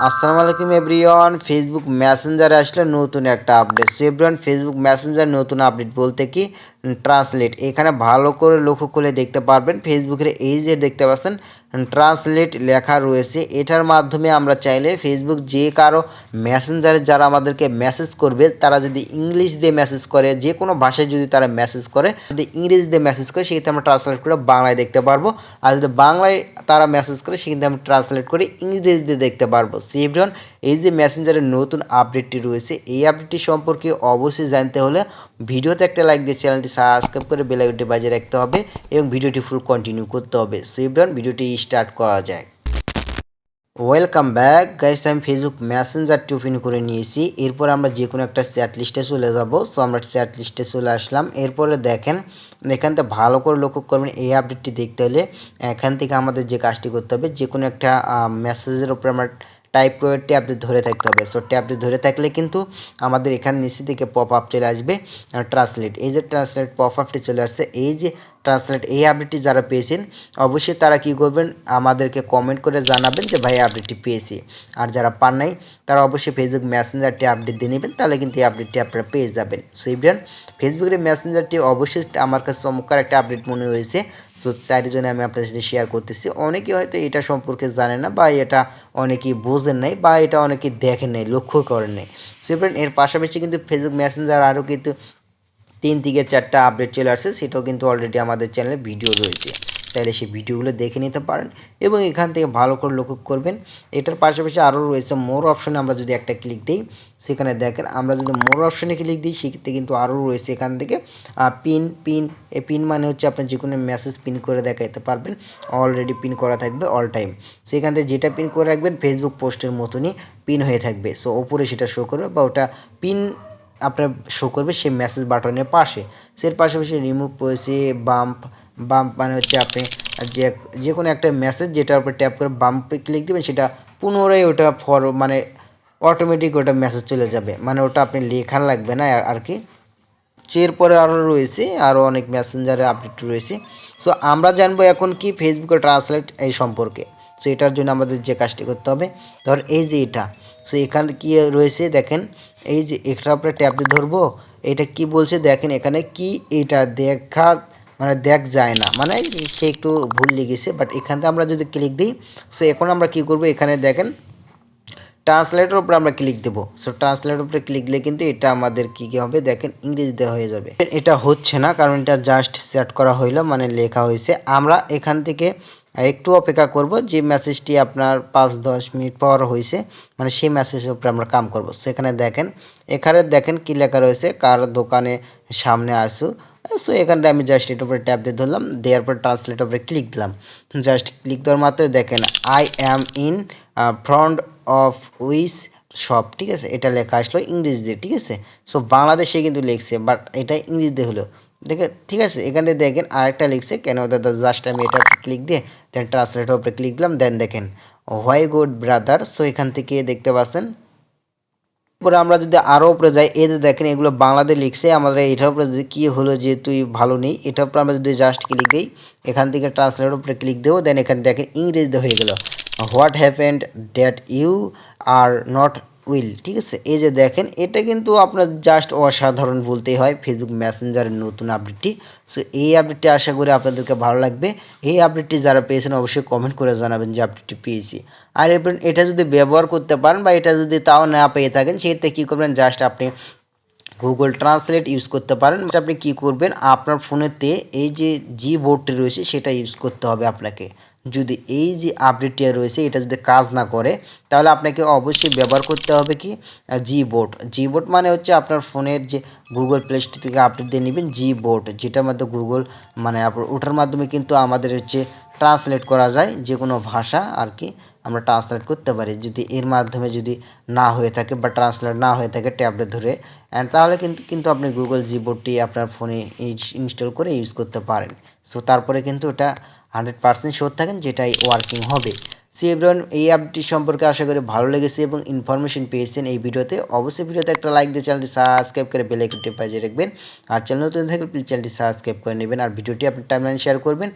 আসসালামু আলাইকুম everyone. Facebook মেসেঞ্জারে আসলে নতুন একটা update. So everyone, Facebook Messenger নতুন আপডেট বলতে কি ট্রান্সলেট, এখানে ভালো করে লক্ষ্য করে দেখতে পারবেন ফেসবুকের এই যে দেখতে পাচ্ছেন ট্রান্সলেট লেখা রয়েছে। এটার মাধ্যমে আমরা চাইলে ফেসবুক যে কারো মেসেঞ্জারে যারা আমাদেরকে মেসেজ করবে, তারা যদি ইংলিশ দিয়ে মেসেজ করে, যে কোনো ভাষায় যদি তারা মেসেজ করে, যদি ইংরেজি দিয়ে মেসেজ করে সেক্ষেত্রে আমরা ট্রান্সলেট করে বাংলায় দেখতে পারবো। আর যদি বাংলায় তারা মেসেজ করে সেক্ষেত্রে আমরা ট্রান্সলেট করে ইংরেজিতে দেখতে পারবো। সো এভরিওয়ান, এই যে মেসেঞ্জারের নতুন আপডেটটি রয়েছে, এই আপডেটটি সম্পর্কে অবশ্যই জানতে হলে ভিডিওতে একটা লাইক দিয়ে চ্যানেলটি সাবস্ক্রাইব করে বেল আইকনটি বাজিয়ে রাখতে হবে এবং ভিডিওটি ফুল কন্টিনিউ করতে হবে। সো এভরিওয়ান, ভিডিওটি স্টার্ট করা যায়। ওয়েলকাম ব্যাক গাইস, আমি ফেসবুক মেসেঞ্জারটি ওপেন করে নিয়েছি। এরপর আমরা যে কোনো একটা চ্যাট লিস্টে চলে যাব। সো আমরা চ্যাট লিস্টে চলে আসলাম। এরপরে দেখেন এখান থেকে ভালো করে লক্ষ্য করবেন, এই আপডেটটি দেখতে হলে এখান থেকে আমাদের যে কাজটি করতে হবে, যে কোনো একটা মেসেজের উপরে আমরা টাইপ করে ট্যাবটি ধরে থাকতে হবে। সো ট্যাবটি ধরে থাকলে কিন্তু আমাদের এখানে নিচে থেকে পপ আপ চলে আসবে ট্রান্সলেট। এই যে ট্রান্সলেট পপ আপটি চলে আসছে, এই যে ট্রান্সলেট এই আপডেটটি যারা পেয়েছেন অবশ্যই তারা কি করবেন, আমাদেরকে কমেন্ট করে জানাবেন যে ভাই আপডেটটি পেয়েছি। আর যারা পান নাই তারা অবশ্যই ফেসবুক মেসেঞ্জারটি আপডেট দিয়ে নেবেন, তাহলে কিন্তু এই আপডেটটি আপনারা পেয়ে যাবেন। সো ইভরিওয়ান, ফেসবুকের মেসেঞ্জারটি অবশ্যই আমার কাছে চমৎকার একটা আপডেট মনে হয়েছে। সো তাই জন্য আমি আপনার সাথে শেয়ার করতেছি। অনেকে হয়তো এটা সম্পর্কে জানে না, বা এটা অনেকেই বোঝেন নাই, বা এটা অনেকেই দেখেন নাই, লক্ষ্য করেন নাই। সো ইভরিওয়ান, এর পাশাপাশি কিন্তু ফেসবুক মেসেঞ্জার আরও কিন্তু 3 থেকে 4টা আপডেট চলে আসছে, সেটাও কিন্তু অলরেডি আমাদের চ্যানেলে ভিডিও রয়েছে, তাহলে সেই ভিডিওগুলো দেখে নিতে পারেন এবং এখান থেকে ভালো করে লক্ষ্য করবেন। এটার পাশাপাশি আরও রয়েছে মোর অপশনে, আমরা যদি একটা ক্লিক দিই সেখানে দেখেন, আমরা যদি মোর অপশনে ক্লিক দিই সেক্ষেত্রে কিন্তু আরও রয়েছে এখান থেকে পিন। এই পিন মানে হচ্ছে আপনি যে কোনো মেসেজ পিন করে দেখাতে পারবেন, অলরেডি পিন করা থাকবে অল টাইম। সেখান থেকে যেটা পিন করে রাখবেন ফেসবুক পোস্টের মতনই পিন হয়ে থাকবে। সো ওপরে সেটা শো করবে, বা ওটা পিন আপনার শো করবে সেই মেসেজ বাটনের পাশে। সের পাশাপাশি রিমুভ রয়েছে বাম্প মানে হচ্ছে আপনি যে কোনো একটা মেসেজ যেটার উপর ট্যাপ করে বাম্পে ক্লিক দেবেন, সেটা পুনরায় ওটা মানে অটোমেটিক ওটা মেসেজ চলে যাবে, মানে ওটা আপনি লেখা লাগবে না আর কি। এরপরে আরও রয়েছে আরও অনেক মেসেঞ্জারের আপডেট রয়েছে। সো আমরা জানবো এখন কি ফেসবুকে ট্রান্সলেট এই সম্পর্কে। সো এটার জন্য আমাদের যে কাজটি করতে হবে, ধর এই যে এটা, সো এখানে কি রয়েছে দেখেন, এই যে এটার উপরে ট্যাব দিয়ে ধরবো, এটা কি বলছে দেখেন এখানে কি, এটা দেখা মানে দেখ যায় না, মানে সে একটু ভুল লিখেছে, বাট এখান থেকে আমরা যদি ক্লিক দিই, সো এখন আমরা কি করব, এখানে দেখেন ট্রান্সলেটের উপরে আমরা ক্লিক দেবো। সো ট্রান্সলেটের উপরে ক্লিক দিলে কিন্তু এটা আমাদের কী হবে দেখেন, ইংরেজিতে হয়ে যাবে। এটা হচ্ছে না, কারণ এটা জাস্ট সেট করা হইলো, মানে লেখা হয়েছে। আমরা এখান থেকে একটু অপেক্ষা করব, যে মেসেজটি আপনার 5-10 মিনিট পর হয়েছে, মানে সেই মেসেজের উপরে আমরা কাম করব। সেখানে দেখেন কী লেখা রয়েছে, কার দোকানে সামনে আসু। সো এখানটা আমি জাস্ট এটার উপরে ট্যাপ দিয়ে ধরলাম, দেওয়ার পর ট্রান্সলেটের উপরে ক্লিক দিলাম। জাস্ট ক্লিক দেওয়ার মাত্র দেখেন I am in front of wish shop, ঠিক আছে, এটা লেখা আসলো ইংরেজিতে, ঠিক আছে। সো বাংলাদেশে কিন্তু লিখছে, বাট এটা ইংরেজিতে হলো, ঠিক আছে। এখানে দেখেন আরেকটা লিখছে কেন দাদা, জাস্ট আমি এটা ক্লিক দিয়ে দেন ট্রান্সলেটের উপরে ক্লিক দিলাম, দেন দেখেন হোয়াই গুড ব্রাদার। সো এখান থেকে দেখতে পাচ্ছেন। পরে আমরা যদি আরও উপরে যাই, এই যে দেখেন এগুলো বাংলাতে লিখছে, আমাদের এটার উপরে যদি কী হলো যে তুই ভালো নেই, এটার উপরে আমরা যদি জাস্ট ক্লিক দিই, এখান থেকে ট্রান্সলেটের উপরে ক্লিক দেবো, দেন এখানে দেখেন ইংরেজিতে হয়ে গেল what happened that you are not will, ঠিক আছে। এই যে দেখেন এটা কিন্তু আপনার জাস্ট অসাধারণ বলতেই হয় ফেসবুক মেসেঞ্জারের নতুন আপডেটটি। সো এই আপডেটটি আশা করি আপনাদেরকে ভালো লাগবে। এই আপডেটটি যারা পেয়েছেন অবশ্যই কমেন্ট করে জানাবেন যে আপডেটটি পেয়েছি। আর এবার এটা যদি ব্যবহার করতে পারেন, বা এটা যদি তাও না পেয়ে থাকেন, সেক্ষেত্রে কী করবেন, জাস্ট আপনি গুগল ট্রান্সলেট ইউজ করতে পারেন। আপনি কি করবেন, আপনার ফোনেতে এই যে জি বোর্ডটি রয়েছে সেটা ইউজ করতে হবে আপনাকে। যদি এই যে আপডেটটি রয়েছে এটা যদি কাজ না করে, তাহলে আপনাকে অবশ্যই ব্যবহার করতে হবে কি জি বোর্ড মানে হচ্ছে আপনার ফোনের যে গুগল প্লে স্টোর থেকে আপডেট দিয়ে নেবেন জি বোর্ড, যেটার মধ্যে গুগল মানে ওটার মাধ্যমে কিন্তু আমাদের হচ্ছে ট্রান্সলেট করা যায়, যে কোনো ভাষা আর কি আমরা ট্রান্সলেট করতে পারি। যদি এর মাধ্যমে যদি না হয়ে থাকে বা ট্রান্সলেট না হয়ে থাকে ট্যাবলেট ধরে, অ্যান্ড তাহলে কিন্তু আপনি গুগল জিবোর্ডটি আপনার ফোনে ইনস্টল করে ইউজ করতে পারেন। সো তারপরে কিন্তু ওটা 100% শিওর থাকেন যেটাই ওয়ার্কিং হবে। সো এভরিওয়ান, এই আপডেটটি সম্পর্কে আশা করি ভালো লেগেছে এবং ইনফরমেশন পেয়েছেন এই ভিডিওতে। অবশ্যই ভিডিওতে একটা লাইক দিয়ে চ্যানেলটি সাবস্ক্রাইব করে বেল আইকনটি বাজিয়ে রাখবেন। আর চ্যানেল নতুন থাকলে প্লিজ চ্যানেলটি সাবস্ক্রাইব করে নেবেন, আর ভিডিওটি আপনার টাইমলাইনে শেয়ার করবেন।